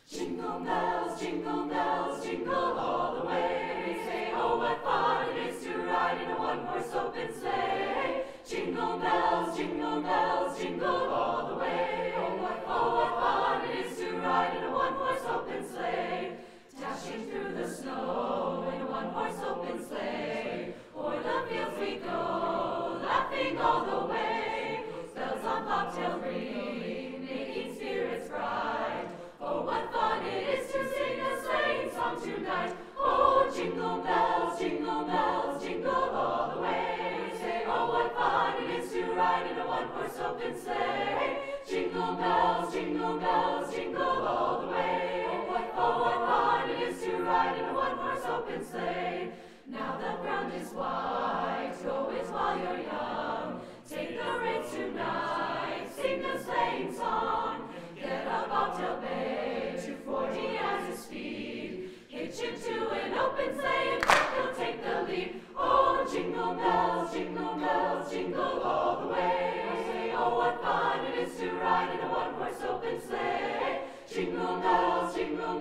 Jingle bells, jingle all the way. We say, oh, what fun it is to ride in a one-horse open sleigh. Jingle bells, jingle all the way. Oh, what fun it is to ride in a one-horse open sleigh. Dashing through the snow in a one-horse open sleigh. O'er the fields we go, laughing all the way. Bells on bobtail ring, making spirits bright. Oh, what fun it is to sing a sleighing song tonight. Oh, jingle bells, jingle all the way. We say, oh, what fun it is to ride in a one-horse open sleigh. Jingle bells, jingle all the way. Oh, what fun it is to ride in a one-horse open sleigh. Now the ground is white, go it while you're young. Take the reins tonight, sing a sleighing song. Get a bobtail bay, 240 as his speed. Hitch him to an open sleigh and he'll take the lead. Oh, jingle bells, jingle all the way. Say, oh, what fun it is to ride in a one-horse open sleigh. Jingle bells, jingle